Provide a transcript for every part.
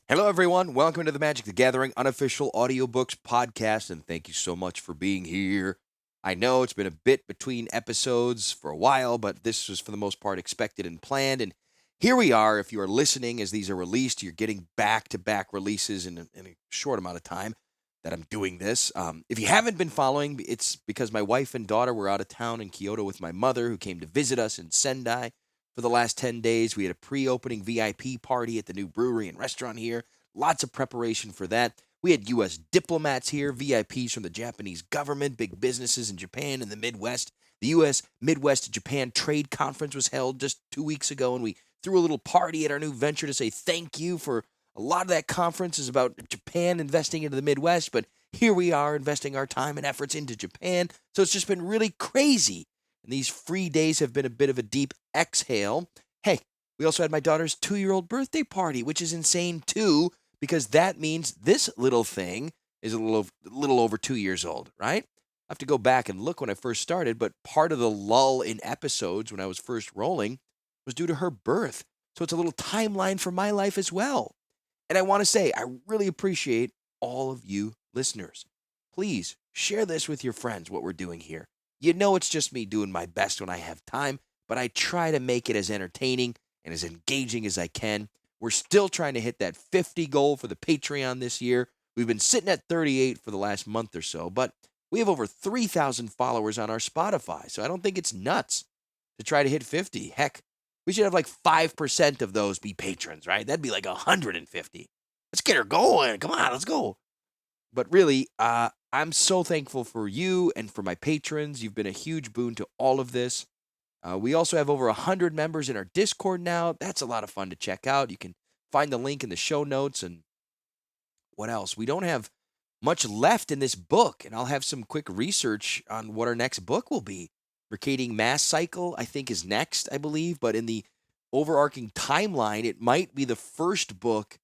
Hello, everyone. Welcome to the Magic the Gathering unofficial audiobooks podcast, and thank you so much for being here. I know it's been a bit between episodes for a while, but this was for the most part expected and planned. And here we are. If you are listening as these are released, you're getting back to back releases in a short amount of time that I'm doing this. If you haven't been following, it's because my wife and daughter were out of town in Kyoto with my mother, who came to visit us in Sendai for the last 10 days. We had a pre opening VIP party at the new brewery and restaurant here. Lots of preparation for that. We had U.S. diplomats here, VIPs from the Japanese government, big businesses in Japan and the Midwest. The U.S. Midwest Japan Trade Conference was held just 2 weeks ago, and we threw a little party at our new venture to say thank you for a lot of that conference is about Japan investing into the Midwest, but here we are investing our time and efforts into Japan. So it's just been really crazy. And these free days have been a bit of a deep exhale. Hey, we also had my daughter's 2-year-old birthday party, which is insane too, because that means this little thing is a little over 2 years old, right? I have to go back and look when I first started, but part of the lull in episodes when I was first rolling was due to her birth. So it's a little timeline for my life as well. And I want to say, I really appreciate all of you listeners. Please share this with your friends, what we're doing here. You know it's just me doing my best when I have time, but I try to make it as entertaining and as engaging as I can. We're still trying to hit that 50 goal for the Patreon this year. We've been sitting at 38 for the last month or so, but we have over 3,000 followers on our Spotify, so I don't think it's nuts to try to hit 50. Heck, we should have like 5% of those be patrons, right? That'd be like 150. Let's get her going. Come on, let's go. But really, I'm so thankful for you and for my patrons. You've been a huge boon to all of this. We also have over 100 members in our Discord now. That's a lot of fun to check out. You can find the link in the show notes. And what else? We don't have much left in this book, and I'll have some quick research on what our next book will be. Recading Mass Cycle, I think, is next, I believe. But in the overarching timeline, it might be the first book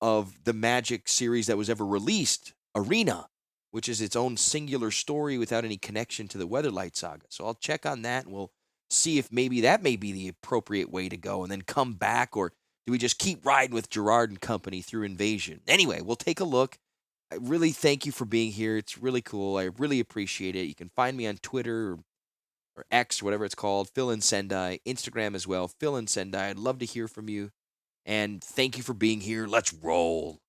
of the Magic series that was ever released, Arena, which is its own singular story without any connection to the Weatherlight saga. So I'll check on that, and we'll see if maybe that may be the appropriate way to go and then come back, or do we just keep riding with Gerrard and company through Invasion? Anyway, we'll take a look. I really thank you for being here. It's really cool. I really appreciate it. You can find me on Twitter or X, whatever it's called, Phil in Sendai, Instagram as well, Phil in Sendai. I'd love to hear from you. And thank you for being here. Let's roll.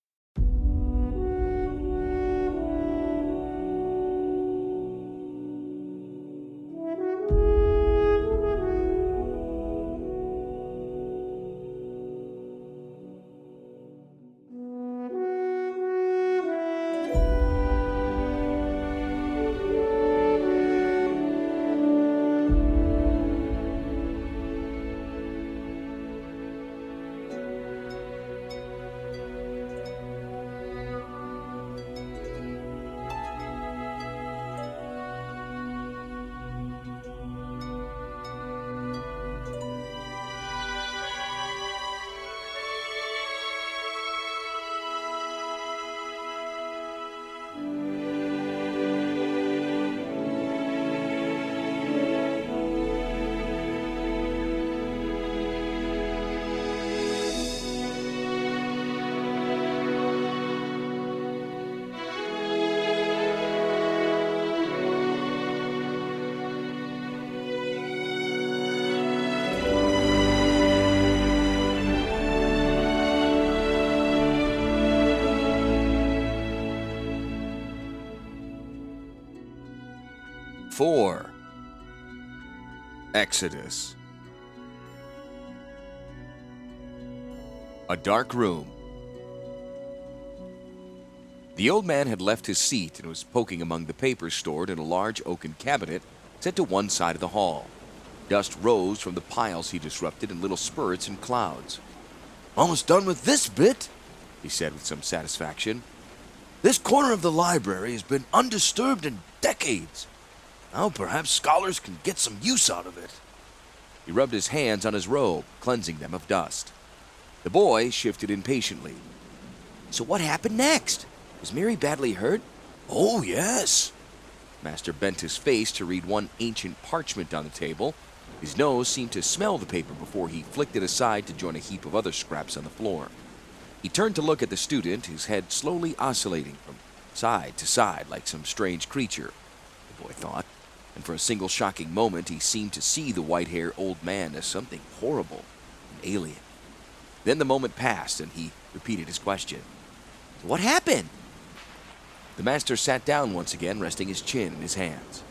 Four. Exodus. A dark room. The old man had left his seat and was poking among the papers stored in a large oaken cabinet set to one side of the hall. Dust rose from the piles he disrupted in little spurts and clouds. "Almost done with this bit," he said with some satisfaction. "This corner of the library has been undisturbed in decades. Now perhaps scholars can get some use out of it." He rubbed his hands on his robe, cleansing them of dust. The boy shifted impatiently. "So what happened next? Was Mary badly hurt?" "Oh, yes." Master bent his face to read one ancient parchment on the table. His nose seemed to smell the paper before he flicked it aside to join a heap of other scraps on the floor. He turned to look at the student, his head slowly oscillating from side to side like some strange creature, the boy thought, and for a single shocking moment he seemed to see the white-haired old man as something horrible and alien. Then the moment passed, and he repeated his question. "What happened?" The master sat down once again, resting his chin in his hands.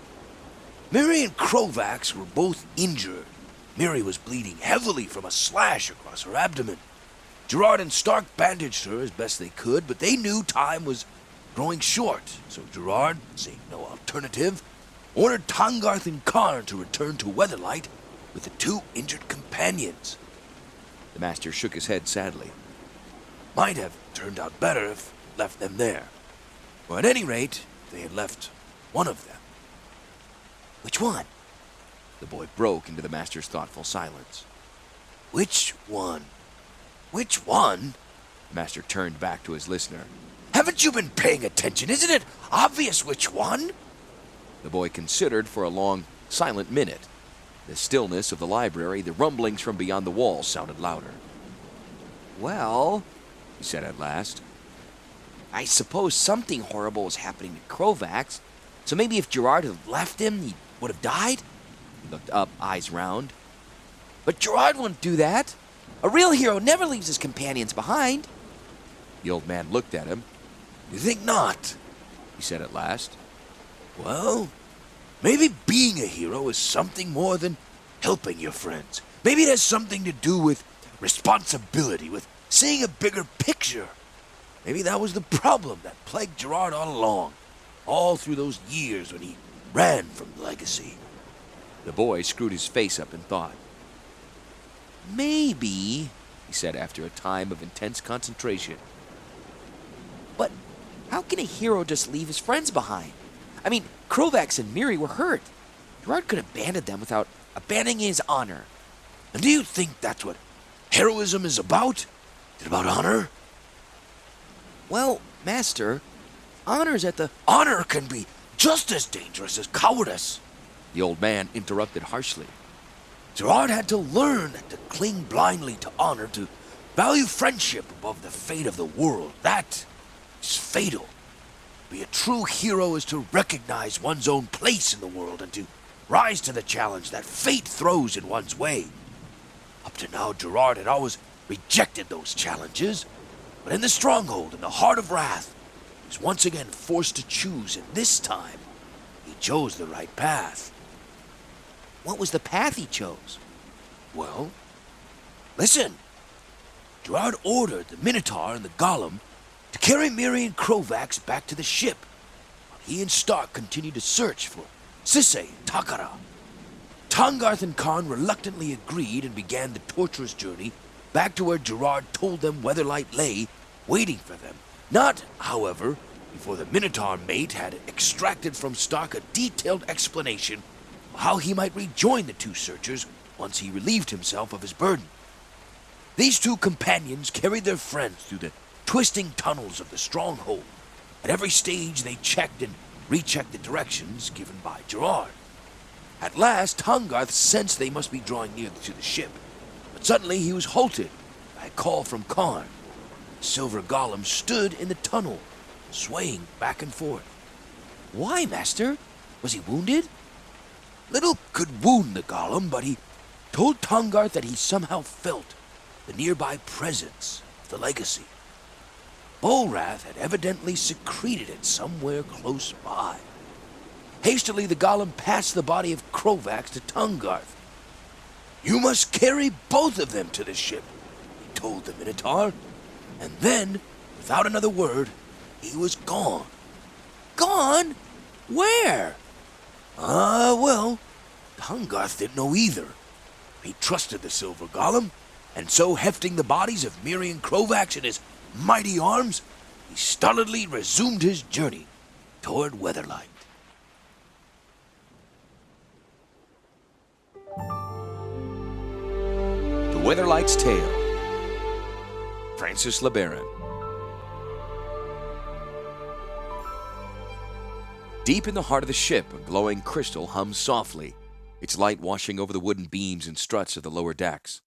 Mary and Krovax were both injured. Mary was bleeding heavily from a slash across her abdomen. Gerrard and Stark bandaged her as best they could, but they knew time was growing short, so Gerrard, seeing no alternative, ordered Tahngarth and Karn to return to Weatherlight with the two injured companions. The master shook his head sadly. Might have turned out better if left them there. Or at any rate, they had left one of them. "Which one?" The boy broke into the master's thoughtful silence. Which one? Which one? The master turned back to his listener. Haven't you been paying attention? Isn't it obvious which one? The boy considered for a long, silent minute. The stillness of the library, the rumblings from beyond the walls sounded louder. "Well," he said at last, "I suppose something horrible was happening to Krovax, so maybe if Gerrard had left him, he would have died?" He looked up, eyes round. "But Gerrard wouldn't do that. A real hero never leaves his companions behind." The old man looked at him. You think not? He said at last. Well, maybe being a hero is something more than helping your friends. Maybe it has something to do with responsibility, with seeing a bigger picture. Maybe that was the problem that plagued Gerrard all along, all through those years when he ran from Legacy. The boy screwed his face up in thought. "Maybe," he said after a time of intense concentration. "But how can a hero just leave his friends behind? I mean, Krovax and Miri were hurt. Gerrard could abandon them without abandoning his honor." And do you think that's what heroism is about? Is it about honor? "Well, Master, honor's at the—" Honor can be just as dangerous as cowardice, the old man interrupted harshly. Gerrard had to learn to cling blindly to honor, to value friendship above the fate of the world. That is fatal. To be a true hero is to recognize one's own place in the world and to rise to the challenge that fate throws in one's way. Up to now, Gerrard had always rejected those challenges, but in the stronghold, in the heart of Rath, he was once again forced to choose, and this time, he chose the right path. What was the path he chose? Well, listen. Gerrard ordered the Minotaur and the Golem to carry Miri and Krovax back to the ship, while he and Stark continued to search for Sisay and Takara. Tahngarth and Karn reluctantly agreed and began the torturous journey back to where Gerrard told them Weatherlight lay, waiting for them. Not, however, before the Minotaur mate had extracted from Stark a detailed explanation of how he might rejoin the two searchers once he relieved himself of his burden. These two companions carried their friends through the twisting tunnels of the stronghold. At every stage they checked and rechecked the directions given by Gerrard. At last, Tahngarth sensed they must be drawing near to the ship, but suddenly he was halted by a call from Karn. The silver golem stood in the tunnel, swaying back and forth. "Why, Master? Was he wounded?" Little could wound the golem, but he told Tahngarth that he somehow felt the nearby presence of the legacy. Volrath had evidently secreted it somewhere close by. Hastily, the golem passed the body of Krovax to Tahngarth. "You must carry both of them to the ship," he told the Minotaur, and then, without another word, he was gone. "Gone? Where?" Well, Tahngarth didn't know either. He trusted the silver golem, and so hefting the bodies of Miri and Krovax in his mighty arms, he stolidly resumed his journey toward Weatherlight. The Weatherlight's Tale. Francis LeBaron. Deep in the heart of the ship, a glowing crystal hums softly, its light washing over the wooden beams and struts of the lower decks.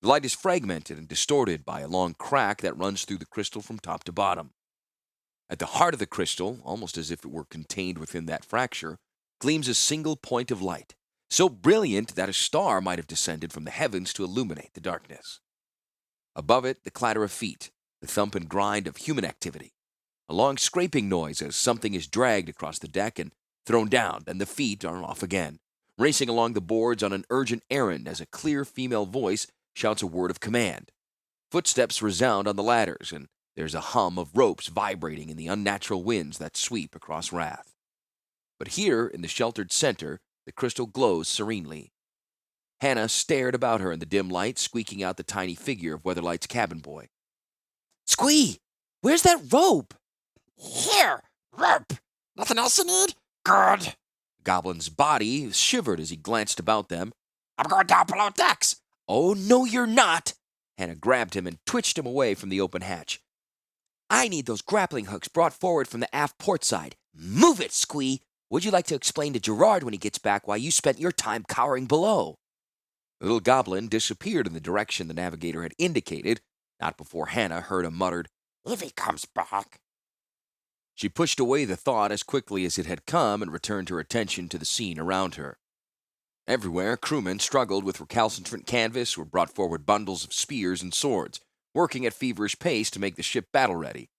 The light is fragmented and distorted by a long crack that runs through the crystal from top to bottom. At the heart of the crystal, almost as if it were contained within that fracture, gleams a single point of light, so brilliant that a star might have descended from the heavens to illuminate the darkness. Above it, the clatter of feet, the thump and grind of human activity, a long scraping noise as something is dragged across the deck and thrown down, then the feet are off again, racing along the boards on an urgent errand as a clear female voice shouts a word of command. Footsteps resound on the ladders, and there's a hum of ropes vibrating in the unnatural winds that sweep across Rath. But here, in the sheltered center, the crystal glows serenely. Hannah stared about her in the dim light, squeaking out the tiny figure of Weatherlight's cabin boy. Squee, where's that rope? Here, rope. Nothing else you need? Good. The goblin's body shivered as he glanced about them. I'm going down below decks. Oh, no, you're not! Hannah grabbed him and twitched him away from the open hatch. I need those grappling hooks brought forward from the aft port side. Move it, Squee! Would you like to explain to Gerrard when he gets back why you spent your time cowering below? The little goblin disappeared in the direction the navigator had indicated, not before Hannah heard a muttered, If he comes back. She pushed away the thought as quickly as it had come and returned her attention to the scene around her. Everywhere, crewmen struggled with recalcitrant canvas or brought forward bundles of spears and swords, working at feverish pace to make the ship battle-ready.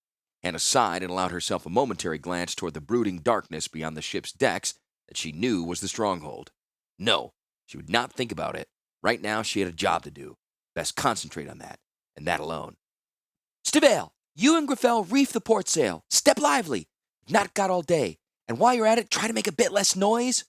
Hannah sighed and allowed herself a momentary glance toward the brooding darkness beyond the ship's decks that she knew was the stronghold. No, she would not think about it. Right now, she had a job to do. Best concentrate on that, and that alone. Stivale, you and Griffel reef the port sail. Step lively. Not got all day. And while you're at it, try to make a bit less noise.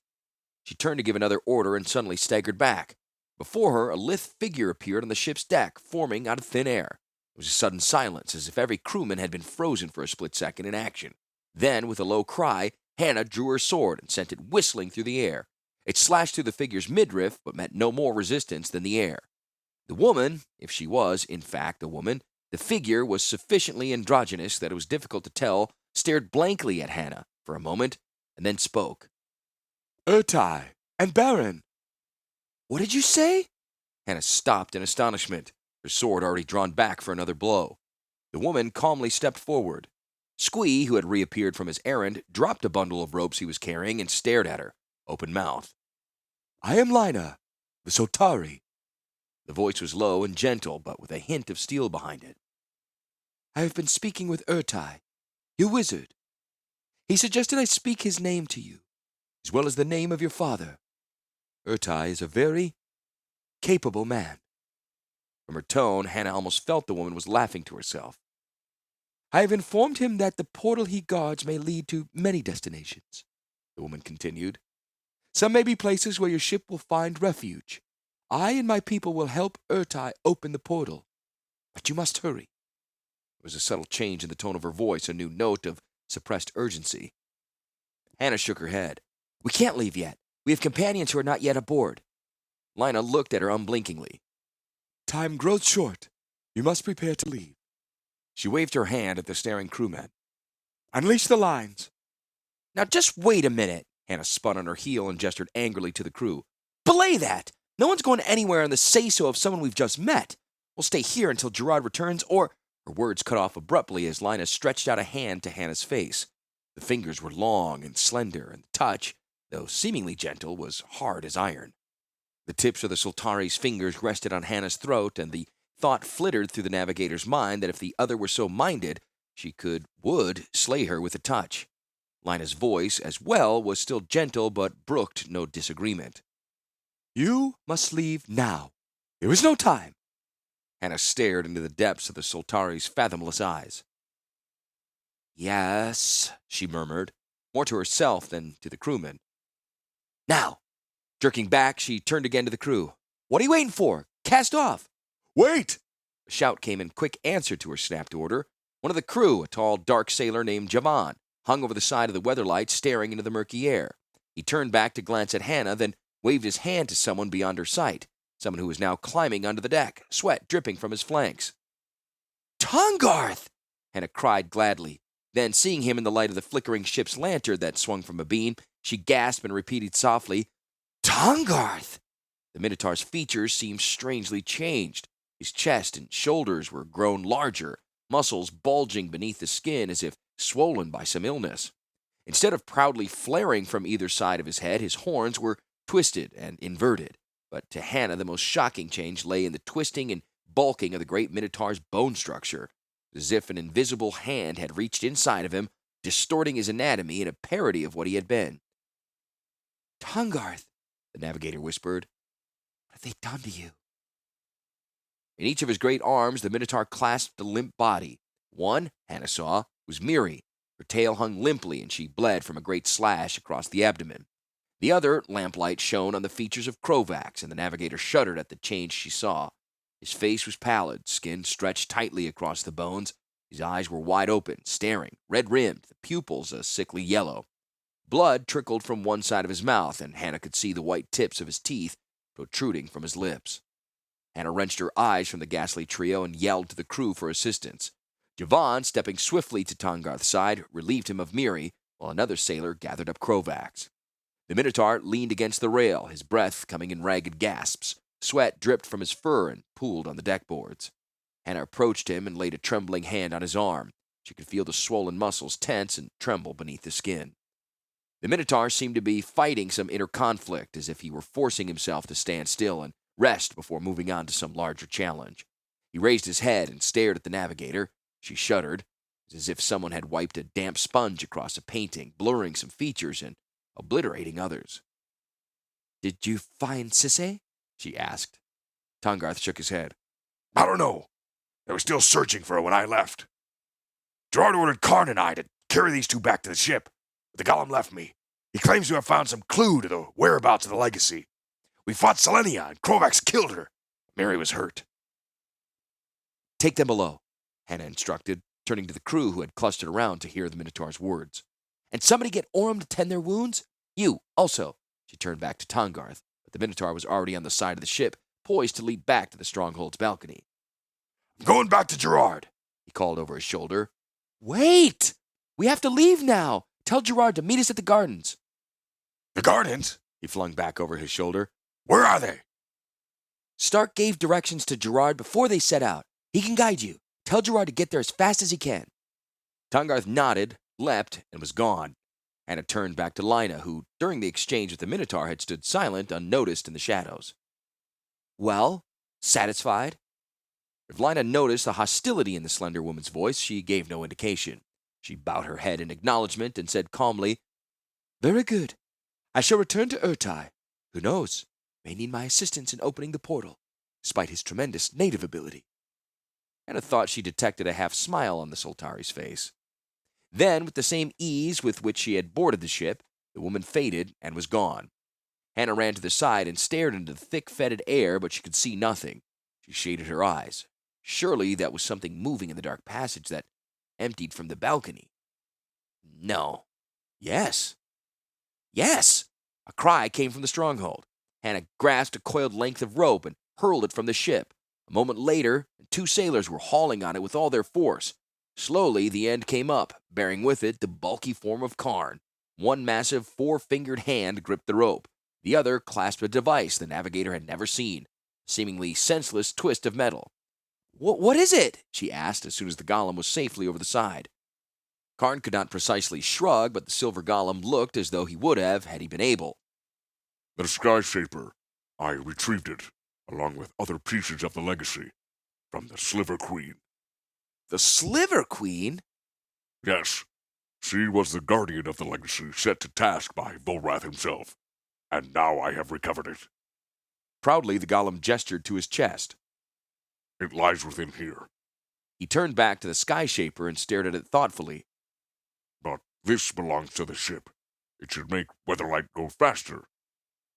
She turned to give another order and suddenly staggered back. Before her, a lithe figure appeared on the ship's deck, forming out of thin air. There was a sudden silence, as if every crewman had been frozen for a split second in action. Then, with a low cry, Hannah drew her sword and sent it whistling through the air. It slashed through the figure's midriff, but met no more resistance than the air. The woman, if she was, in fact, a woman, the figure was sufficiently androgynous that it was difficult to tell, stared blankly at Hannah for a moment, and then spoke. Urtai and Baron. What did you say? Hannah stopped in astonishment, her sword already drawn back for another blow. The woman calmly stepped forward. Squee, who had reappeared from his errand, dropped a bundle of ropes he was carrying and stared at her, open-mouthed. I am Lina, the Sotari. The voice was low and gentle, but with a hint of steel behind it. I have been speaking with Urtai, your wizard. He suggested I speak his name to you, as well as the name of your father. Urtai is a very capable man. From her tone, Hannah almost felt the woman was laughing to herself. I have informed him that the portal he guards may lead to many destinations, the woman continued. Some may be places where your ship will find refuge. I and my people will help Urtai open the portal. But you must hurry. There was a subtle change in the tone of her voice, a new note of suppressed urgency. Hannah shook her head. We can't leave yet. We have companions who are not yet aboard. Lina looked at her unblinkingly. Time grows short. You must prepare to leave. She waved her hand at the staring crewmen. Unleash the lines. Now just wait a minute. Hannah spun on her heel and gestured angrily to the crew. Belay that! No one's going anywhere on the say-so of someone we've just met. We'll stay here until Gerrard returns, or... Her words cut off abruptly as Lina stretched out a hand to Hannah's face. The fingers were long and slender, and the touch, though seemingly gentle, was hard as iron. The tips of the Sultari's fingers rested on Hannah's throat, and the thought flittered through the navigator's mind that if the other were so minded, she would slay her with a touch. Lina's voice, as well, was still gentle, but brooked no disagreement. You must leave now. There is no time. Hannah stared into the depths of the Sultari's fathomless eyes. Yes, she murmured, more to herself than to the crewmen. Now! Jerking back, she turned again to the crew. What are you waiting for? Cast off! Wait! A shout came in quick answer to her snapped order. One of the crew, a tall, dark sailor named Javan, hung over the side of the Weatherlight, staring into the murky air. He turned back to glance at Hannah, then waved his hand to someone beyond her sight, someone who was now climbing onto the deck, sweat dripping from his flanks. Tongarth! Hannah cried gladly. Then, seeing him in the light of the flickering ship's lantern that swung from a beam, she gasped and repeated softly, Tongarth! The Minotaur's features seemed strangely changed. His chest and shoulders were grown larger, muscles bulging beneath the skin as if swollen by some illness. Instead of proudly flaring from either side of his head, his horns were twisted and inverted. But to Hannah, the most shocking change lay in the twisting and bulking of the great Minotaur's bone structure, as if an invisible hand had reached inside of him, distorting his anatomy in a parody of what he had been. Tahngarth, the navigator whispered, what have they done to you? In each of his great arms, the Minotaur clasped a limp body. One, Hannah saw, was Miri. Her tail hung limply, and she bled from a great slash across the abdomen. The other, lamplight, shone on the features of Crovax, and the navigator shuddered at the change she saw. His face was pallid, skin stretched tightly across the bones. His eyes were wide open, staring, red-rimmed, the pupils a sickly yellow. Blood trickled from one side of his mouth, and Hannah could see the white tips of his teeth protruding from his lips. Hannah wrenched her eyes from the ghastly trio and yelled to the crew for assistance. Javan, stepping swiftly to Tahngarth's side, relieved him of Miri, while another sailor gathered up Crovax. The Minotaur leaned against the rail, his breath coming in ragged gasps. Sweat dripped from his fur and pooled on the deckboards. Hannah approached him and laid a trembling hand on his arm. She could feel the swollen muscles tense and tremble beneath the skin. The Minotaur seemed to be fighting some inner conflict, as if he were forcing himself to stand still and rest before moving on to some larger challenge. He raised his head and stared at the navigator. She shuddered, as if someone had wiped a damp sponge across a painting, blurring some features and obliterating others. Did you find Sisay? She asked. Tahngarth shook his head. I don't know. They were still searching for her when I left. Gerrard ordered Karn and I to carry these two back to the ship, but the golem left me. He claims to have found some clue to the whereabouts of the legacy. We fought Selenia, and Crovax killed her. Mary was hurt. Take them below, Hannah instructed, turning to the crew who had clustered around to hear the Minotaur's words. And somebody get Orm to tend their wounds? You, also. She turned back to Tahngarth, but the Minotaur was already on the side of the ship, poised to leap back to the stronghold's balcony. I'm going back to Gerrard, he called over his shoulder. Wait! We have to leave now. Tell Gerrard to meet us at the gardens. The gardens? He flung back over his shoulder. Where are they? Stark gave directions to Gerrard before they set out. He can guide you. Tell Gerrard to get there as fast as he can. Tahngarth nodded, leapt, and was gone. Hannah turned back to Lina, who, during the exchange with the Minotaur, had stood silent, unnoticed in the shadows. Well, satisfied? If Lina noticed the hostility in the slender woman's voice, she gave no indication. She bowed her head in acknowledgement and said calmly, Very good. I shall return to Urtai. Who knows? May need my assistance in opening the portal, despite his tremendous native ability. Hannah thought she detected a half-smile on the Soltari's face. Then, with the same ease with which she had boarded the ship, the woman faded and was gone. Hannah ran to the side and stared into the thick, fetid air, but she could see nothing. She shaded her eyes. Surely that was something moving in the dark passage that emptied from the balcony. No. Yes. Yes! A cry came from the stronghold. Hannah grasped a coiled length of rope and hurled it from the ship. A moment later, two sailors were hauling on it with all their force. Slowly, the end came up, bearing with it the bulky form of Karn. One massive four-fingered hand gripped the rope. The other clasped a device the navigator had never seen, a seemingly senseless twist of metal. What is it? She asked as soon as the golem was safely over the side. Karn could not precisely shrug, but the silver golem looked as though he would have had he been able. The Sky Shaper. I retrieved it, along with other pieces of the legacy, from the Sliver Queen. The Sliver Queen? Yes. She was the guardian of the legacy set to task by Volrath himself, and now I have recovered it. Proudly, the golem gestured to his chest. It lies within here. He turned back to the Sky Shaper and stared at it thoughtfully. But this belongs to the ship. It should make Weatherlight go faster.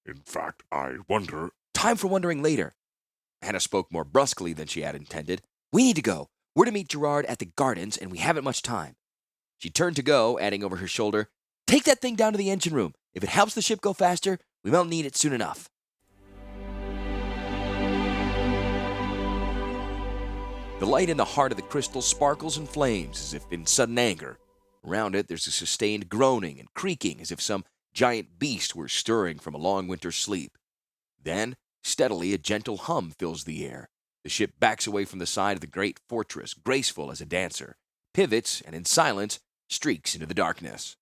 In fact, I wonder... Time for wondering later. Hannah spoke more brusquely than she had intended. We need to go. We're to meet Gerrard at the gardens, and we haven't much time. She turned to go, adding over her shoulder, Take that thing down to the engine room. If it helps the ship go faster, we won't need it soon enough. The light in the heart of the crystal sparkles and flames as if in sudden anger. Around it, there's a sustained groaning and creaking as if some giant beast were stirring from a long winter's sleep. Then, steadily, a gentle hum fills the air. The ship backs away from the side of the great fortress, graceful as a dancer, pivots, and in silence, streaks into the darkness.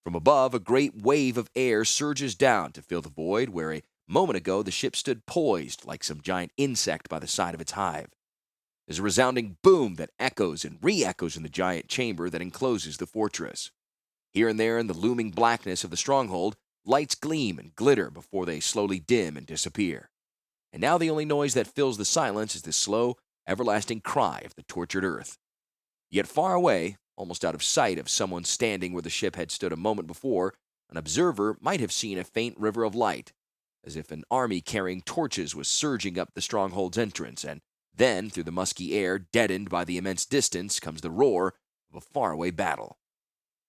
From above, a great wave of air surges down to fill the void where a moment ago the ship stood poised like some giant insect by the side of its hive. There's a resounding boom that echoes and re-echoes in the giant chamber that encloses the fortress. Here and there in the looming blackness of the stronghold, lights gleam and glitter before they slowly dim and disappear. And now the only noise that fills the silence is the slow, everlasting cry of the tortured earth. Yet far away, almost out of sight of someone standing where the ship had stood a moment before, an observer might have seen a faint river of light, as if an army carrying torches was surging up the stronghold's entrance, and then, through the musky air, deadened by the immense distance, comes the roar of a faraway battle.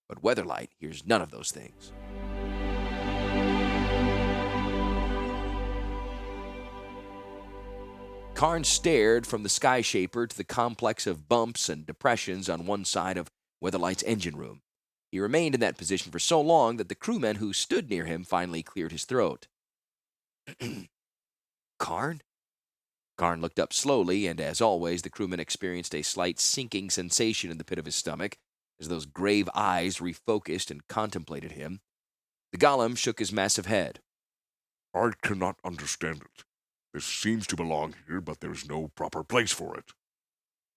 But Weatherlight hears none of those things. Karn stared from the sky shaper to the complex of bumps and depressions on one side of Weatherlight's engine room. He remained in that position for so long that the crewmen who stood near him finally cleared his throat. Karn? Karn looked up slowly, and as always, the crewman experienced a slight sinking sensation in the pit of his stomach as those grave eyes refocused and contemplated him. The golem shook his massive head. I cannot understand it. This seems to belong here, but there's no proper place for it.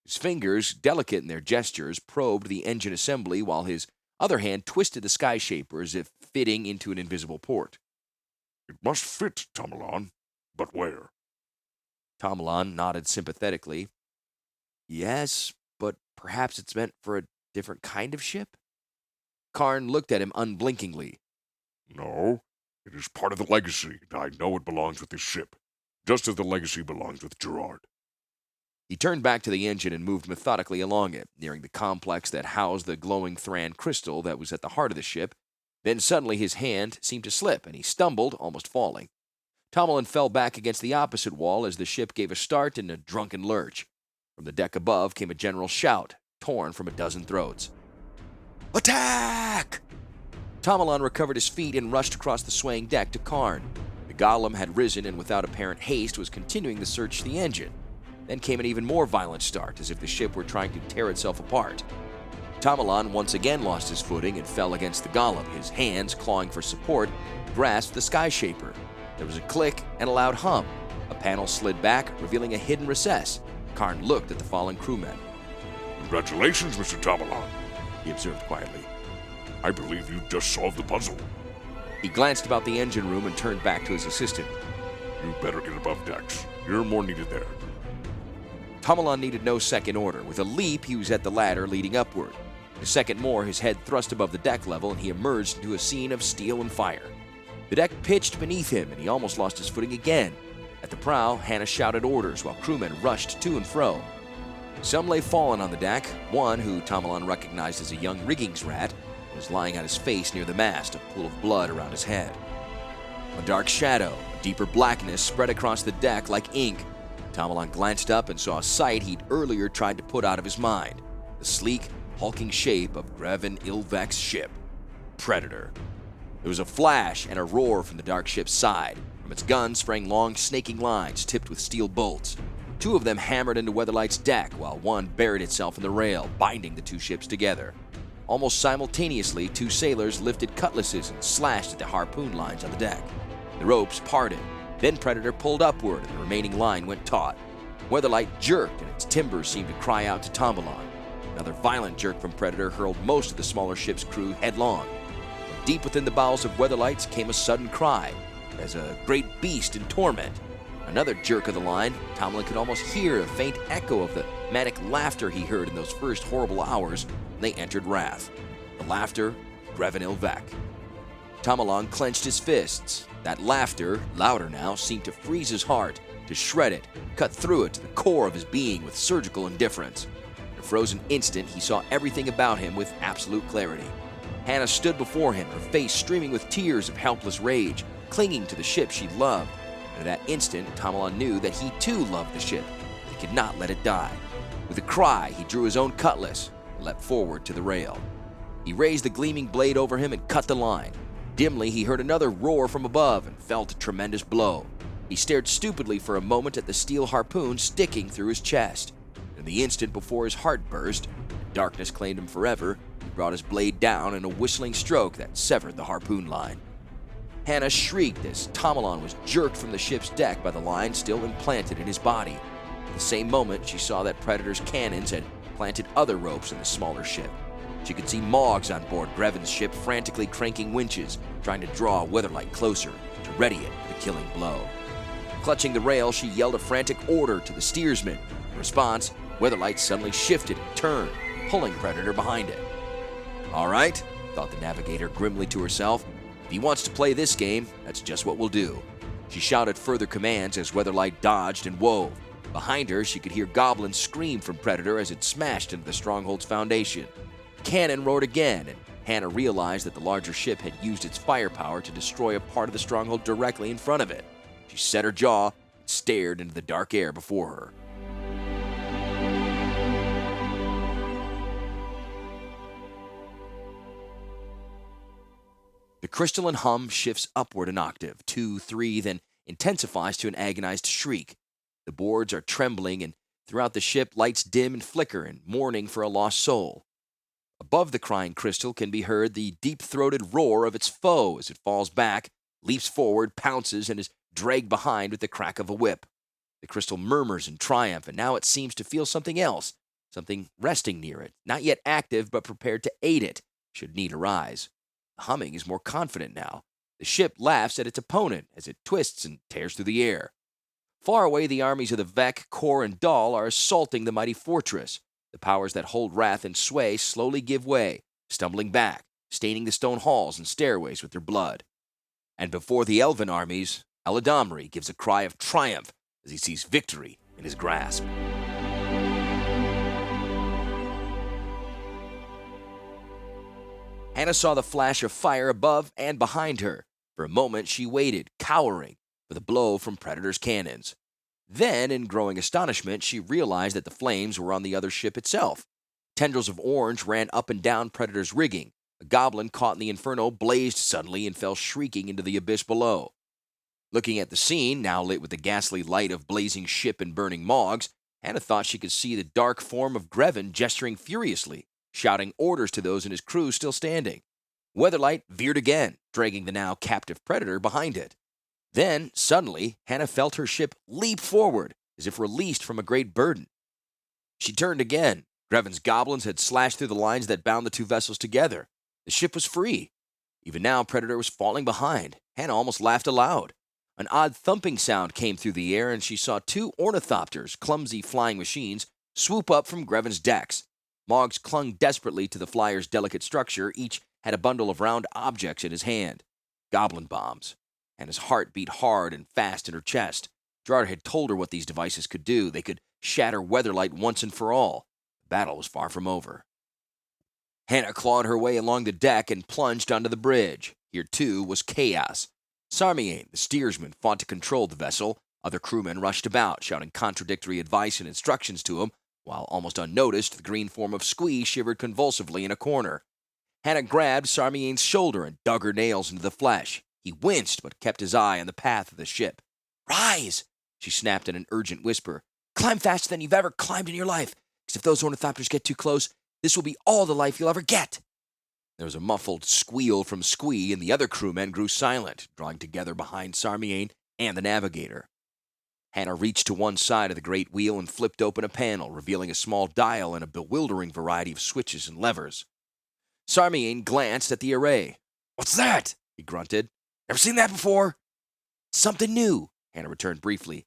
His fingers, delicate in their gestures, probed the engine assembly while his other hand twisted the sky shaper as if fitting into an invisible port. It must fit, Tomalon, but where? Tomalon nodded sympathetically. Yes, but perhaps it's meant for a different kind of ship? Karn looked at him unblinkingly. No, it is part of the legacy, and I know it belongs with this ship, just as the legacy belongs with Gerrard. He turned back to the engine and moved methodically along it, nearing the complex that housed the glowing Thran crystal that was at the heart of the ship. Then suddenly his hand seemed to slip, and he stumbled, almost falling. Tomalon fell back against the opposite wall as the ship gave a start in a drunken lurch. From the deck above came a general shout, torn from a dozen throats. Attack! Tomalon recovered his feet and rushed across the swaying deck to Karn. The golem had risen and without apparent haste was continuing to search the engine. Then came an even more violent start, as if the ship were trying to tear itself apart. Tomalon once again lost his footing and fell against the golem. His hands, clawing for support, grasped the sky shaper. There was a click and a loud hum. A panel slid back, revealing a hidden recess. Karn looked at the fallen crewmen. Congratulations, Mr. Tomalon, He observed quietly. I believe you just solved the puzzle. He glanced about the engine room and turned back to his assistant. You better get above decks. You're more needed there. Tomalon needed no second order. With a leap, he was at the ladder leading upward. A second more, his head thrust above the deck level, and he emerged into a scene of steel and fire. The deck pitched beneath him, and he almost lost his footing again. At the prow, Hannah shouted orders while crewmen rushed to and fro. Some lay fallen on the deck. One, who Tomalon recognized as a young rigging's rat, was lying on his face near the mast, a pool of blood around his head. A dark shadow, a deeper blackness, spread across the deck like ink. Tomalon glanced up and saw a sight he'd earlier tried to put out of his mind. The sleek, hulking shape of Greven Ilvek's ship, Predator. There was a flash and a roar from the dark ship's side. From its guns sprang long, snaking lines tipped with steel bolts. Two of them hammered into Weatherlight's deck, while one buried itself in the rail, binding the two ships together. Almost simultaneously, two sailors lifted cutlasses and slashed at the harpoon lines on the deck. The ropes parted. Then Predator pulled upward, and the remaining line went taut. Weatherlight jerked, and its timbers seemed to cry out to Tomalon. Another violent jerk from Predator hurled most of the smaller ship's crew headlong. From deep within the bowels of Weatherlight came a sudden cry, as a great beast in torment. Another jerk of the line. Tomalon could almost hear a faint echo of the manic laughter he heard in those first horrible hours when they entered Rath. The laughter of Greven Ilvek. Tomalon clenched his fists. That laughter, louder now, seemed to freeze his heart, to shred it, cut through it to the core of his being with surgical indifference. In a frozen instant, he saw everything about him with absolute clarity. Hannah stood before him, her face streaming with tears of helpless rage, clinging to the ship she loved. And at that instant, Tomalon knew that he too loved the ship, but he could not let it die. With a cry, he drew his own cutlass and leapt forward to the rail. He raised the gleaming blade over him and cut the line. Dimly, he heard another roar from above and felt a tremendous blow. He stared stupidly for a moment at the steel harpoon sticking through his chest. In the instant before his heart burst, and darkness claimed him forever, he brought his blade down in a whistling stroke that severed the harpoon line. Hannah shrieked as Tomalon was jerked from the ship's deck by the line still implanted in his body. At the same moment, she saw that Predator's cannons had planted other ropes in the smaller ship. She could see Moggs on board Greven's ship frantically cranking winches, trying to draw Weatherlight closer to ready it for the killing blow. Clutching the rail, she yelled a frantic order to the steersman. In response, Weatherlight suddenly shifted and turned, pulling Predator behind it. All right, thought the navigator grimly to herself. If he wants to play this game, that's just what we'll do. She shouted further commands as Weatherlight dodged and wove. Behind her, she could hear goblins scream from Predator as it smashed into the stronghold's foundation. Cannon roared again, and Hannah realized that the larger ship had used its firepower to destroy a part of the stronghold directly in front of it. She set her jaw and stared into the dark air before her. The crystalline hum shifts upward an octave, 2, 3, then intensifies to an agonized shriek. The boards are trembling, and throughout the ship, lights dim and flicker in mourning for a lost soul. Above the crying crystal can be heard the deep-throated roar of its foe as it falls back, leaps forward, pounces, and is dragged behind with the crack of a whip. The crystal murmurs in triumph, and now it seems to feel something else, something resting near it, not yet active but prepared to aid it, should need arise. The humming is more confident now. The ship laughs at its opponent as it twists and tears through the air. Far away, the armies of the Vec, Kor, and Dal are assaulting the mighty fortress. The powers that hold Rath in sway slowly give way, stumbling back, staining the stone halls and stairways with their blood. And before the elven armies, Eladamri gives a cry of triumph as he sees victory in his grasp. Hannah saw the flash of fire above and behind her. For a moment, she waited, cowering, for the blow from Predator's cannons. Then, in growing astonishment, she realized that the flames were on the other ship itself. Tendrils of orange ran up and down Predator's rigging. A goblin caught in the inferno blazed suddenly and fell shrieking into the abyss below. Looking at the scene, now lit with the ghastly light of blazing ship and burning Moggs, Hannah thought she could see the dark form of Greven gesturing furiously, shouting orders to those in his crew still standing. Weatherlight veered again, dragging the now captive Predator behind it. Then, suddenly, Hannah felt her ship leap forward, as if released from a great burden. She turned again. Greven's goblins had slashed through the lines that bound the two vessels together. The ship was free. Even now, Predator was falling behind. Hannah almost laughed aloud. An odd thumping sound came through the air, and she saw two ornithopters, clumsy flying machines, swoop up from Greven's decks. Moggs clung desperately to the flyer's delicate structure. Each had a bundle of round objects in his hand. Goblin bombs. Hannah's heart beat hard and fast in her chest. Gerrard had told her what these devices could do. They could shatter Weatherlight once and for all. The battle was far from over. Hannah clawed her way along the deck and plunged onto the bridge. Here, too, was chaos. Sarmiane, the steersman, fought to control the vessel. Other crewmen rushed about, shouting contradictory advice and instructions to him, while almost unnoticed, the green form of Squee shivered convulsively in a corner. Hannah grabbed Sarmiane's shoulder and dug her nails into the flesh. He winced, but kept his eye on the path of the ship. "Rise!" she snapped in an urgent whisper. "Climb faster than you've ever climbed in your life, because if those ornithopters get too close, this will be all the life you'll ever get." There was a muffled squeal from Squee, and the other crewmen grew silent, drawing together behind Sarmiane and the navigator. Hannah reached to one side of the great wheel and flipped open a panel, revealing a small dial and a bewildering variety of switches and levers. Sarmiane glanced at the array. "What's that?" he grunted. "Never seen that before?" "Something new," Hannah returned briefly.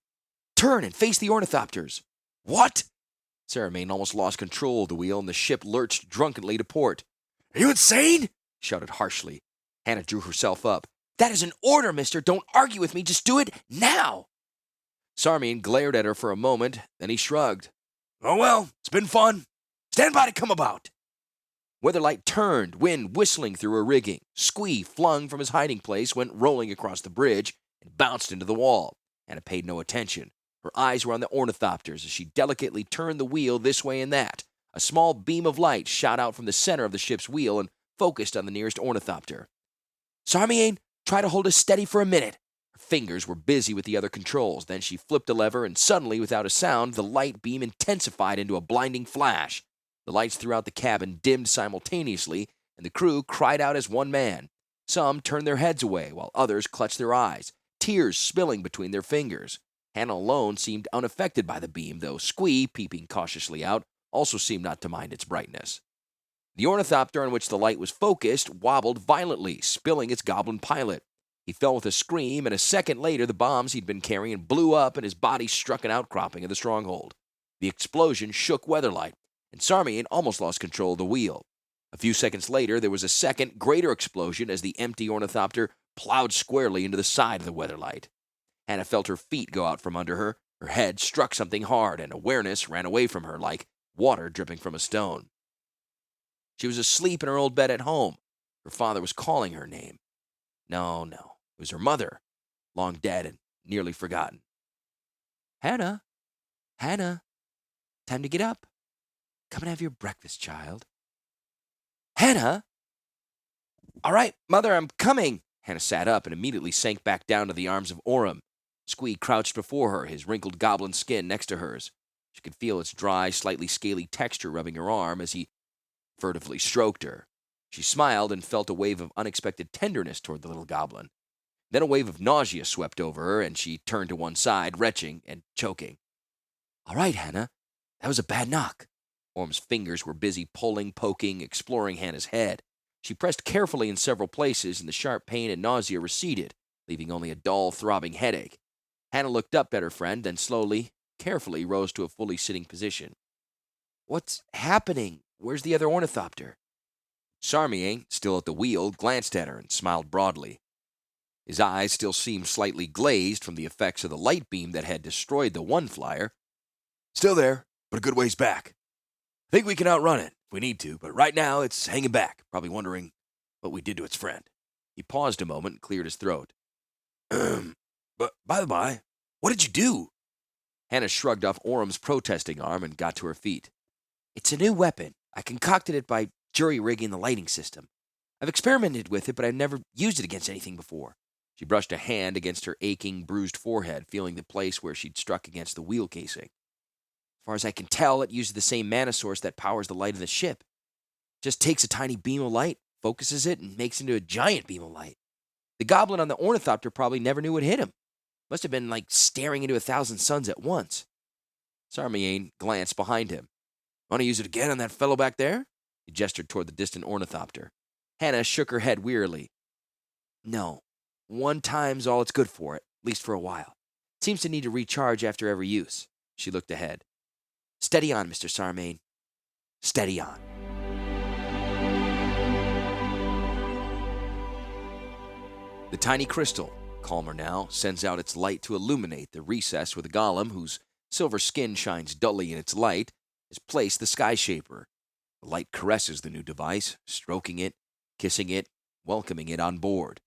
"Turn and face the ornithopters." "What?" Sarmiane almost lost control of the wheel, and the ship lurched drunkenly to port. "Are you insane?" he shouted harshly. Hannah drew herself up. "That is an order, mister. Don't argue with me. Just do it now." Sarmiane glared at her for a moment, then he shrugged. "Oh well, it's been fun. Stand by to come about." Weatherlight turned, wind whistling through her rigging. Squee, flung from his hiding place, went rolling across the bridge and bounced into the wall. Hannah paid no attention. Her eyes were on the ornithopters as she delicately turned the wheel this way and that. A small beam of light shot out from the center of the ship's wheel and focused on the nearest ornithopter. "Sarmiane, try to hold us steady for a minute. Our fingers were busy with the other controls. Then she flipped a lever, and suddenly, without a sound, the light beam intensified into a blinding flash. The lights throughout the cabin dimmed simultaneously, and the crew cried out as one man. Some turned their heads away, while others clutched their eyes, tears spilling between their fingers. Hannah alone seemed unaffected by the beam, though Squee, peeping cautiously out, also seemed not to mind its brightness. The ornithopter on which the light was focused wobbled violently, spilling its goblin pilot. He fell with a scream, and a second later the bombs he'd been carrying blew up and his body struck an outcropping of the stronghold. The explosion shook Weatherlight, and Sarmian almost lost control of the wheel. A few seconds later, there was a second, greater explosion as the empty ornithopter plowed squarely into the side of the Weatherlight. Hannah felt her feet go out from under her, her head struck something hard, and awareness ran away from her like water dripping from a stone. She was asleep in her old bed at home. Her father was calling her name. No, it was her mother, long dead and nearly forgotten. Hannah, time to get up. Come and have your breakfast, child. Hannah! All right, Mother, I'm coming. Hannah sat up and immediately sank back down to the arms of Orem. Squee crouched before her, his wrinkled goblin skin next to hers. She could feel its dry, slightly scaly texture rubbing her arm as he furtively stroked her. She smiled and felt a wave of unexpected tenderness toward the little goblin. Then a wave of nausea swept over her, and she turned to one side, retching and choking. All right, Hannah, that was a bad knock. Orm's fingers were busy pulling, poking, exploring Hannah's head. She pressed carefully in several places, and the sharp pain and nausea receded, leaving only a dull, throbbing headache. Hannah looked up at her friend, then slowly, carefully rose to a fully sitting position. What's happening? Where's the other ornithopter? Sarmian, still at the wheel, glanced at her and smiled broadly. His eyes still seemed slightly glazed from the effects of the light beam that had destroyed the one flyer. Still there, but a good ways back. I think we can outrun it if we need to, but right now it's hanging back, probably wondering what we did to its friend. He paused a moment and cleared his throat. But by the by, what did you do? Hannah shrugged off Orem's protesting arm and got to her feet. It's a new weapon. I concocted it by jury-rigging the lighting system. I've experimented with it, but I've never used it against anything before. She brushed a hand against her aching, bruised forehead, feeling the place where she'd struck against the wheel casing. As far as I can tell, it uses the same mana source that powers the light of the ship. It just takes a tiny beam of light, focuses it, and makes it into a giant beam of light. The goblin on the ornithopter probably never knew what hit him. Must have been like staring into 1,000 suns at once. Sarmian glanced behind him. Want to use it again on that fellow back there? He gestured toward the distant ornithopter. Hannah shook her head wearily. No. One time's all it's good for, at least for a while. It seems to need to recharge after every use. She looked ahead. Steady on, Mr. Sarmian. Steady on. The tiny crystal, calmer now, sends out its light to illuminate the recess where the golem, whose silver skin shines dully in its light, has placed the sky shaper. The light caresses the new device, stroking it, kissing it, welcoming it on board.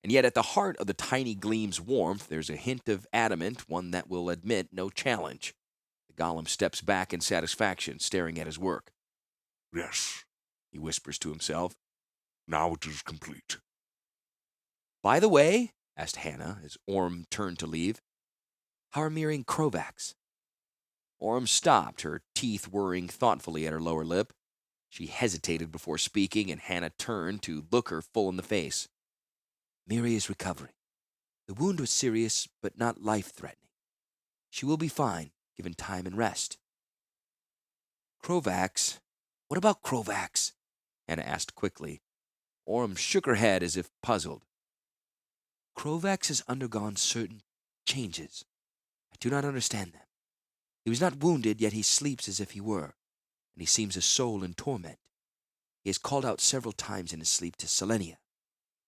And yet at the heart of the tiny gleam's warmth, there's a hint of adamant, one that will admit no challenge. The golem steps back in satisfaction, staring at his work. Yes, He whispers to himself. now it is complete. By the way, asked Hannah as Orm turned to leave, how are Miri and Krovax? Orm stopped, her teeth whirring thoughtfully at her lower lip. She hesitated before speaking, and Hannah turned to look her full in the face. Miri is recovering. The wound was serious, but not life-threatening. She will be fine, given time and rest. Krovax? What about Krovax? Hannah asked quickly. Orm shook her head as if puzzled. Krovax has undergone certain changes. I do not understand them. He was not wounded, yet he sleeps as if he were, and he seems a soul in torment. He has called out several times in his sleep to Selenia,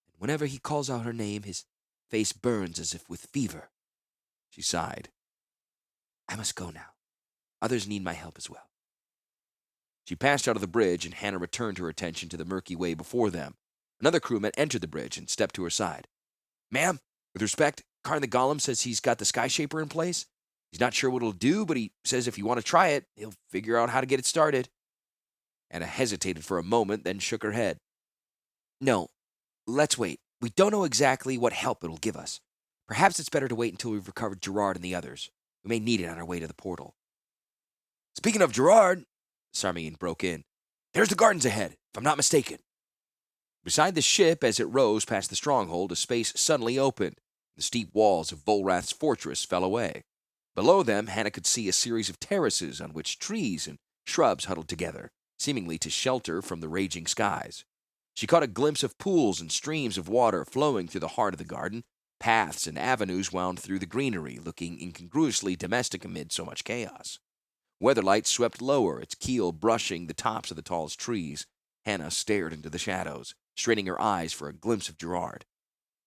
and whenever he calls out her name, his face burns as if with fever. She sighed. I must go now. Others need my help as well. She passed out of the bridge, and Hannah returned her attention to the murky way before them. Another crewman entered the bridge and stepped to her side. Ma'am, with respect, Karn the Golem says he's got the Sky Shaper in place. He's not sure what it'll do, but he says if you want to try it, he'll figure out how to get it started. Anna hesitated for a moment, then shook her head. No, let's wait. We don't know exactly what help it'll give us, Perhaps it's better to wait until we've recovered Gerrard and the others. We may need it on our way to the portal. Speaking of Gerrard, Sarmian broke in. There's the gardens ahead, if I'm not mistaken. Beside the ship, as it rose past the stronghold, a space suddenly opened. The steep walls of Volrath's fortress fell away. Below them, Hannah could see a series of terraces on which trees and shrubs huddled together, seemingly to shelter from the raging skies. She caught a glimpse of pools and streams of water flowing through the heart of the garden. Paths and avenues wound through the greenery, looking incongruously domestic amid so much chaos. Weatherlight swept lower, its keel brushing the tops of the tallest trees. Hannah stared into the shadows, straining her eyes for a glimpse of Gerrard.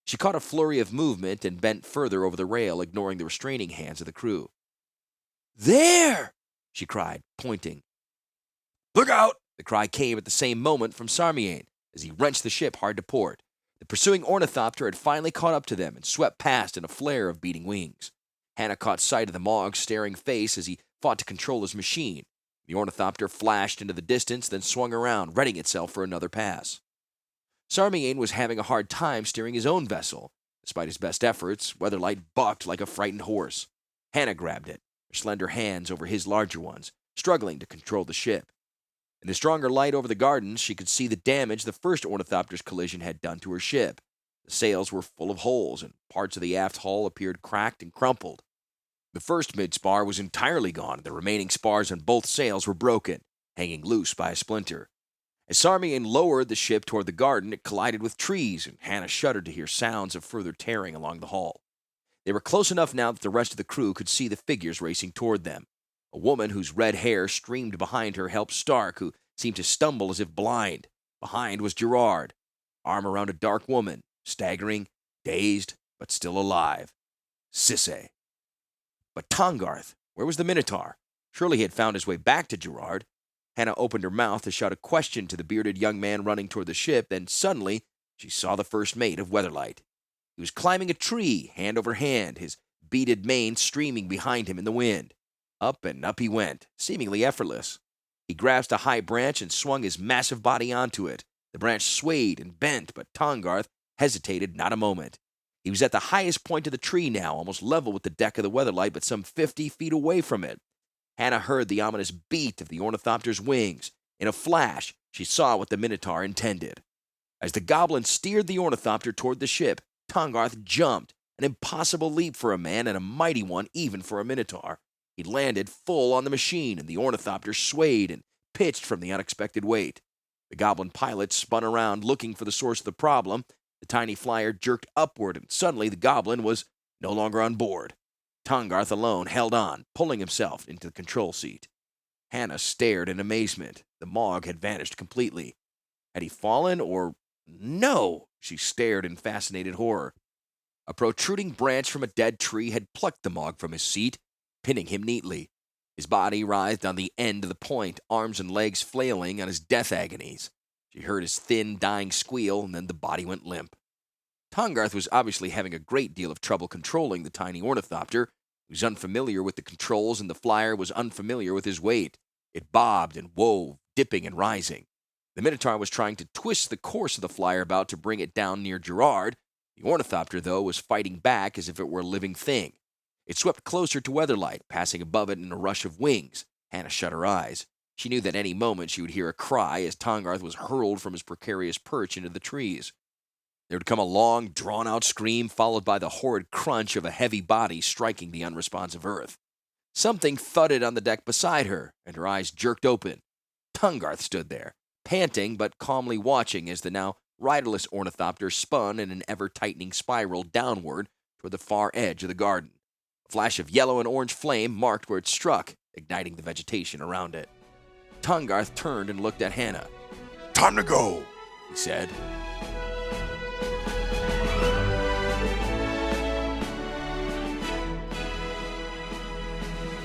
She caught a flurry of movement and bent further over the rail, ignoring the restraining hands of the crew. There! She cried, pointing. Look out! The cry came at the same moment from Sarmian as he wrenched the ship hard to port. The pursuing ornithopter had finally caught up to them and swept past in a flare of beating wings. Hannah caught sight of the Mog's staring face as he fought to control his machine. The ornithopter flashed into the distance, then swung around, readying itself for another pass. Sarmian was having a hard time steering his own vessel. Despite his best efforts, Weatherlight bucked like a frightened horse. Hannah grabbed it, her slender hands over his larger ones, struggling to control the ship. In the stronger light over the gardens, she could see the damage the first ornithopter's collision had done to her ship. The sails were full of holes, and parts of the aft hull appeared cracked and crumpled. The first mid-spar was entirely gone, and the remaining spars on both sails were broken, hanging loose by a splinter. As Sarmian lowered the ship toward the garden, it collided with trees, and Hannah shuddered to hear sounds of further tearing along the hull. They were close enough now that the rest of the crew could see the figures racing toward them. A woman whose red hair streamed behind her helped Stark, who seemed to stumble as if blind. Behind was Gerrard, arm around a dark woman, staggering, dazed, but still alive. Sisay. But Tahngarth, where was the Minotaur? Surely he had found his way back to Gerrard. Hannah opened her mouth to shout a question to the bearded young man running toward the ship, then suddenly she saw the first mate of Weatherlight. He was climbing a tree, hand over hand, his beaded mane streaming behind him in the wind. Up and up he went, seemingly effortless. He grasped a high branch and swung his massive body onto it. The branch swayed and bent, but Tahngarth hesitated not a moment. He was at the highest point of the tree now, almost level with the deck of the Weatherlight, but some 50 feet away from it. Hannah heard the ominous beat of the ornithopter's wings. In a flash, she saw what the Minotaur intended. As the goblin steered the ornithopter toward the ship, Tahngarth jumped, an impossible leap for a man and a mighty one even for a Minotaur. He landed full on the machine, and the ornithopter swayed and pitched from the unexpected weight. The goblin pilot spun around, looking for the source of the problem. The tiny flyer jerked upward, and suddenly the goblin was no longer on board. Tahngarth alone held on, pulling himself into the control seat. Hannah stared in amazement. The Mog had vanished completely. Had he fallen, or... No! She stared in fascinated horror. A protruding branch from a dead tree had plucked the Mog from his seat, pinning him neatly. His body writhed on the end of the point, arms and legs flailing on his death agonies. She heard his thin, dying squeal, and then the body went limp. Tahngarth was obviously having a great deal of trouble controlling the tiny ornithopter. He was unfamiliar with the controls, and the flyer was unfamiliar with his weight. It bobbed and wove, dipping and rising. The Minotaur was trying to twist the course of the flyer about to bring it down near Gerrard. The ornithopter, though, was fighting back as if it were a living thing. It swept closer to Weatherlight, passing above it in a rush of wings. Hannah shut her eyes. She knew that any moment she would hear a cry as Tahngarth was hurled from his precarious perch into the trees. There would come a long, drawn-out scream, followed by the horrid crunch of a heavy body striking the unresponsive earth. Something thudded on the deck beside her, and her eyes jerked open. Tahngarth stood there, panting but calmly watching as the now riderless ornithopter spun in an ever-tightening spiral downward toward the far edge of the garden. A flash of yellow and orange flame marked where it struck, igniting the vegetation around it. Tahngarth turned and looked at Hannah. Time to go, he said.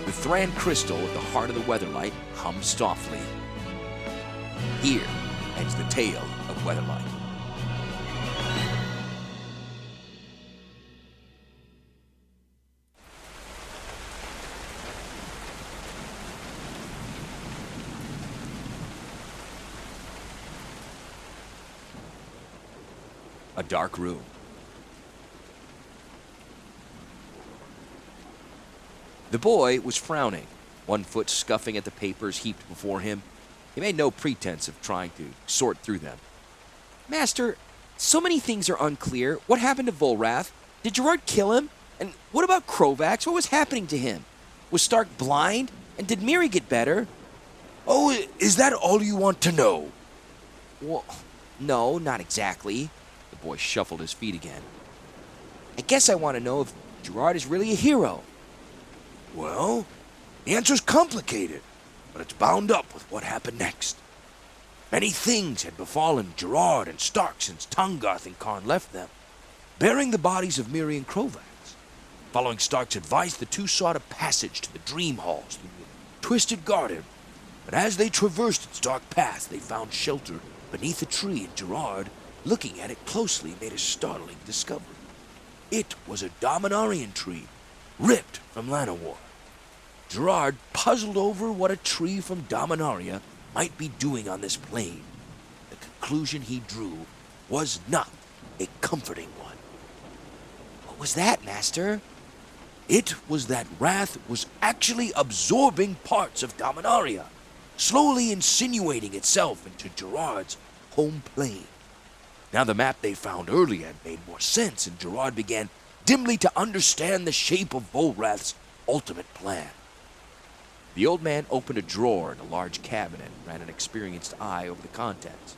The Thran crystal at the heart of the Weatherlight hummed softly. Here ends the tale of Weatherlight. A dark room. The boy was frowning, one foot scuffing at the papers heaped before him. He made no pretense of trying to sort through them. Master, so many things are unclear. What happened to Volrath? Did Gerrard kill him? And what about Krovax? What was happening to him? Was Stark blind? And did Miri get better? Oh, is that all you want to know? Well, no, not exactly. The boy shuffled his feet again. I guess I want to know if Gerrard is really a hero. Well, the answer's complicated, but it's bound up with what happened next. Many things had befallen Gerrard and Stark since Tangarth and Karn left them, bearing the bodies of Miri and Krovax. Following Stark's advice, the two sought a passage to the Dream Halls through the Twisted Garden, but as they traversed its dark path, they found shelter beneath a tree, and Gerrard, looking at it closely, made a startling discovery. It was a Dominarian tree, ripped from Llanowar. Gerrard puzzled over what a tree from Dominaria might be doing on this plane. The conclusion he drew was not a comforting one. What was that, Master? It was that Rath was actually absorbing parts of Dominaria, slowly insinuating itself into Gerrard's home plane. Now the map they found earlier had made more sense, and Gerrard began dimly to understand the shape of Volrath's ultimate plan. The old man opened a drawer in a large cabinet and ran an experienced eye over the contents.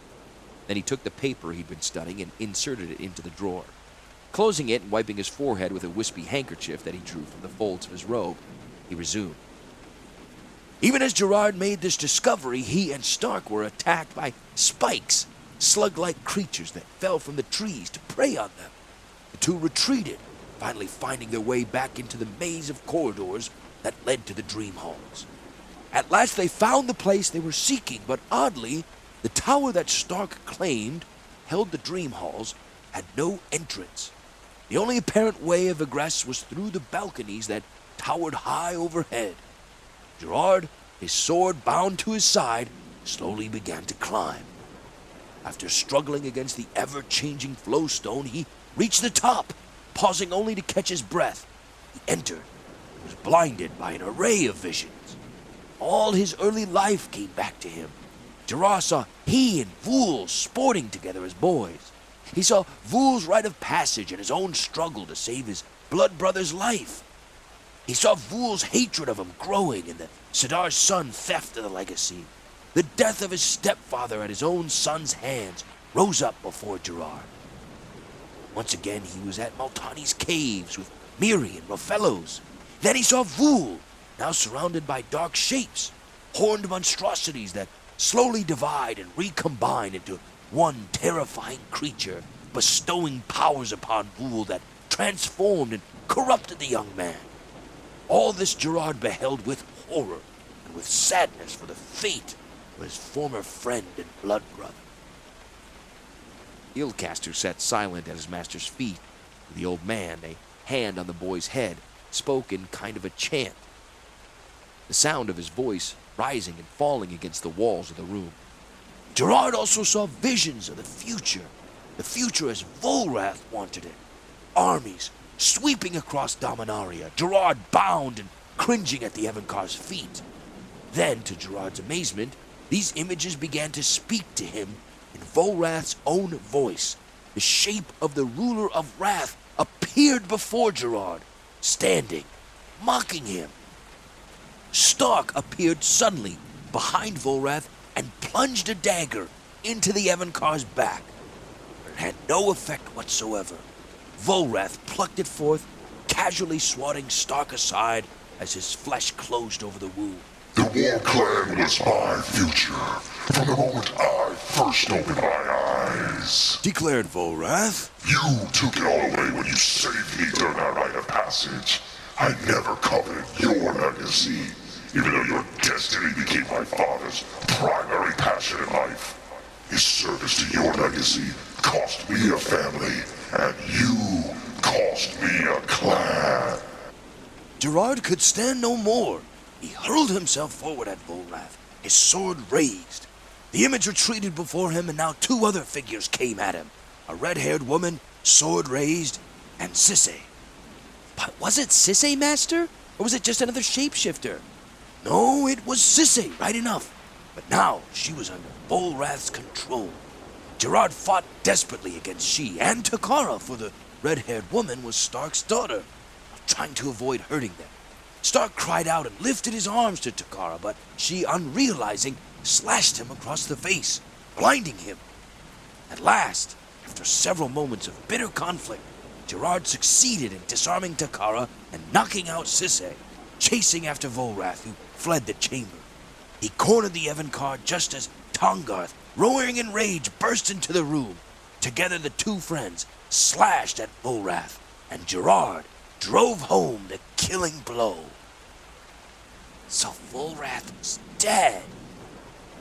Then he took the paper he'd been studying and inserted it into the drawer. Closing it and wiping his forehead with a wispy handkerchief that he drew from the folds of his robe, he resumed. Even as Gerrard made this discovery, he and Stark were attacked by spikes, slug-like creatures that fell from the trees to prey on them. The two retreated, finally finding their way back into the maze of corridors that led to the Dream Halls. At last they found the place they were seeking, but oddly, the tower that Stark claimed held the Dream Halls had no entrance. The only apparent way of egress was through the balconies that towered high overhead. Gerrard, his sword bound to his side, slowly began to climb. After struggling against the ever-changing flowstone, he reached the top, pausing only to catch his breath. He entered and was blinded by an array of visions. All his early life came back to him. Gerrard saw he and Vul sporting together as boys. He saw Vul's rite of passage and his own struggle to save his blood brother's life. He saw Vul's hatred of him growing and the Sidar's son theft of the legacy. The death of his stepfather at his own son's hands rose up before Gerrard. Once again he was at Maltani's caves with Miri and Rofellos. Then he saw Vul, now surrounded by dark shapes, horned monstrosities that slowly divide and recombine into one terrifying creature, bestowing powers upon Vul that transformed and corrupted the young man. All this Gerrard beheld with horror and with sadness for the fate of his former friend and blood brother. Ilcaster sat silent at his master's feet. The old man, a hand on the boy's head, spoke in kind of a chant, the sound of his voice rising and falling against the walls of the room. Gerrard also saw visions of the future as Volrath wanted it. Armies sweeping across Dominaria, Gerrard bound and cringing at the Evankar's feet. Then, to Gerrard's amazement, these images began to speak to him in Volrath's own voice. The shape of the ruler of Rath appeared before Gerrard, standing, mocking him. Stark appeared suddenly behind Volrath and plunged a dagger into the Evankar's back. But it had no effect whatsoever. Volrath plucked it forth, casually swatting Stark aside as his flesh closed over the wound. The War Clan was my future from the moment I first opened my eyes. Declared Volrath. You took it all away when you saved me during our rite of passage. I never coveted your legacy, even though your destiny became my father's primary passion in life. His service to your legacy cost me a family, and you cost me a clan. Gerrard could stand no more. He hurled himself forward at Volrath, his sword raised. The image retreated before him, and now two other figures came at him. A red-haired woman, sword raised, and Sisay. But was it Sisay, Master? Or was it just another shapeshifter? No, it was Sisay, right enough. But now she was under Volrath's control. Gerrard fought desperately against she and Takara, for the red-haired woman was Stark's daughter, trying to avoid hurting them. Stark cried out and lifted his arms to Takara, but she, unrealizing, slashed him across the face, blinding him. At last, after several moments of bitter conflict, Gerrard succeeded in disarming Takara and knocking out Sisay, chasing after Volrath, who fled the chamber. He cornered the Evankar just as Tongarth, roaring in rage, burst into the room. Together the two friends slashed at Volrath, and Gerrard drove home the killing blow. So Volrath was dead.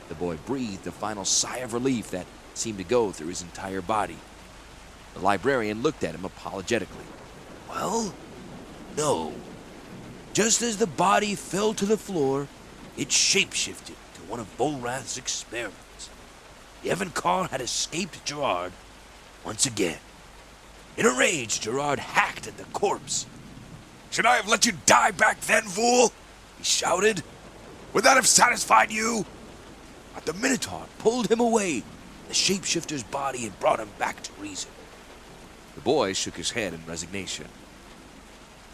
The boy breathed a final sigh of relief that seemed to go through his entire body. The librarian looked at him apologetically. Well, no. Just as the body fell to the floor, it shapeshifted to one of Volrath's experiments. The Evankar had escaped Gerrard once again. In a rage, Gerrard hacked at the corpse. Should I have let you die back then, fool? He shouted. Would that have satisfied you? But the Minotaur pulled him away, the shapeshifter's body, and brought him back to reason. The boy shook his head in resignation.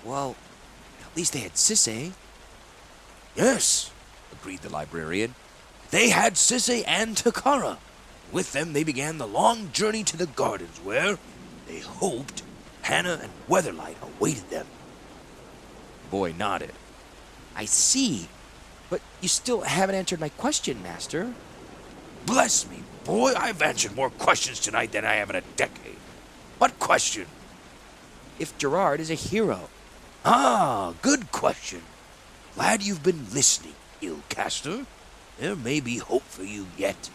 Well, at least they had Sisay. Yes, agreed the librarian. They had Sisay and Takara. With them, they began the long journey to the gardens where, they hoped, Hannah and Weatherlight awaited them. The boy nodded. I see, but you still haven't answered my question, Master. Bless me, boy, I've answered more questions tonight than I have in a decade. What question? If Gerrard is a hero. Ah, good question. Glad you've been listening, Illcaster. There may be hope for you yet.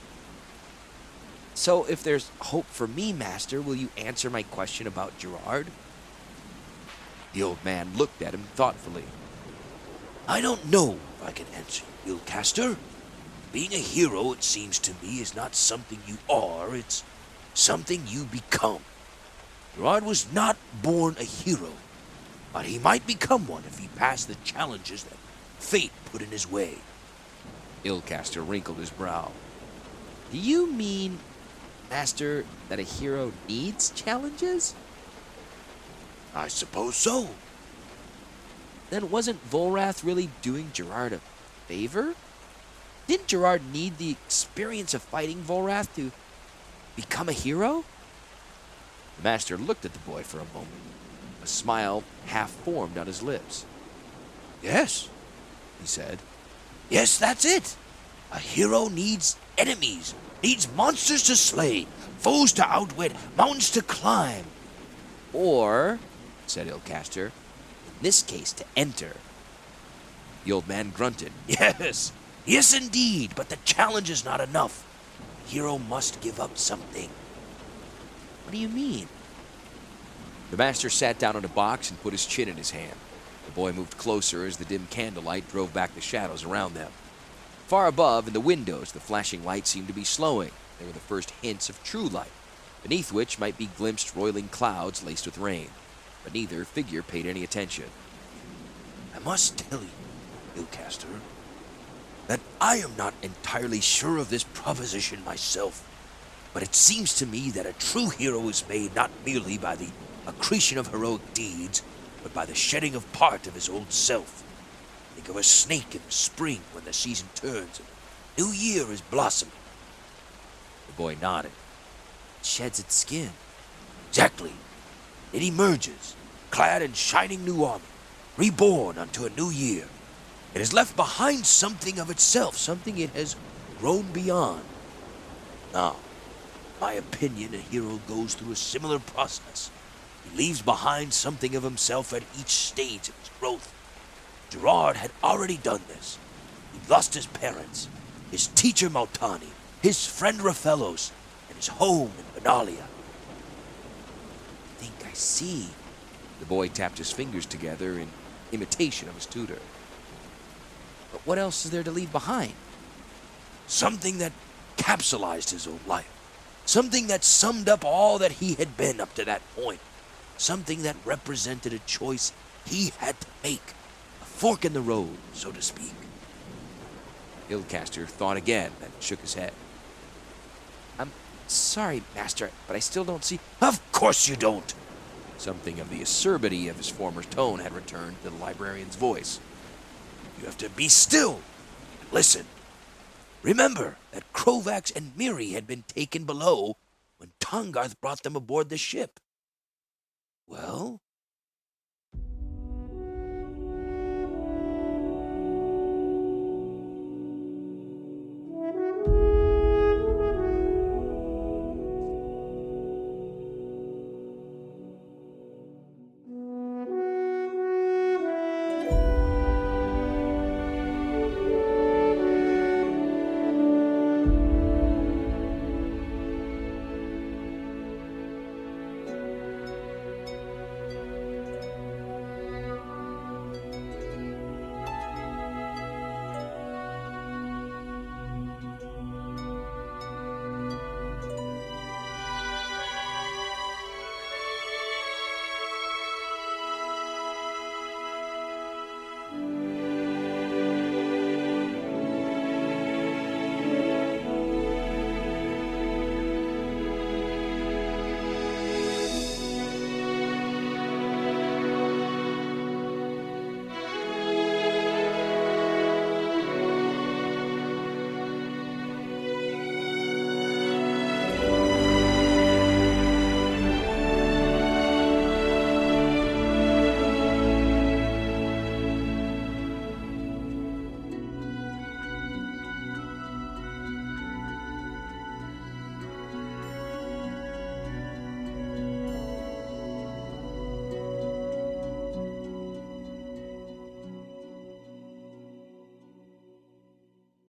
So if there's hope for me, Master, will you answer my question about Gerrard? The old man looked at him thoughtfully. I don't know if I can answer you, Illcaster. Being a hero, it seems to me, is not something you are, it's something you become. Gerrard was not born a hero, but he might become one if he passed the challenges that fate put in his way. Illcaster wrinkled his brow. Do you mean, Master, that a hero needs challenges? I suppose so. Then wasn't Volrath really doing Gerrard a favor? Didn't Gerrard need the experience of fighting Volrath to become a hero? The Master looked at the boy for a moment. A smile half formed on his lips. Yes, he said. Yes, that's it. A hero needs enemies, needs monsters to slay, foes to outwit, mountains to climb. Or, said Illcaster, in this case, to enter. The old man grunted. Yes, yes indeed, but the challenge is not enough. The hero must give up something. What do you mean? The Master sat down on a box and put his chin in his hand. The boy moved closer as the dim candlelight drove back the shadows around them. Far above, in the windows, the flashing light seemed to be slowing. They were the first hints of true light, beneath which might be glimpsed roiling clouds laced with rain. But neither figure paid any attention. I must tell you, Illcaster, that I am not entirely sure of this proposition myself, but it seems to me that a true hero is made not merely by the accretion of heroic deeds, but by the shedding of part of his old self. Think of a snake in the spring when the season turns and the new year is blossoming. The boy nodded. It sheds its skin. Exactly. It emerges, clad in shining new armor, reborn unto a new year. It has left behind something of itself, something it has grown beyond. Now, in my opinion, a hero goes through a similar process. He leaves behind something of himself at each stage of his growth. Gerrard had already done this. He lost his parents, his teacher Maltani, his friend Raphelos, and his home in Benalia. I think I see. The boy tapped his fingers together in imitation of his tutor. But what else is there to leave behind? Something that capsulized his own life. Something that summed up all that he had been up to that point. Something that represented a choice he had to make. A fork in the road, so to speak. Guildcaster thought again, then shook his head. I'm sorry, Master, but I still don't see. Of course you don't. Something of the acerbity of his former tone had returned to the librarian's voice. You have to be still and listen. Remember that Krovax and Miri had been taken below when Tongarth brought them aboard the ship. Well,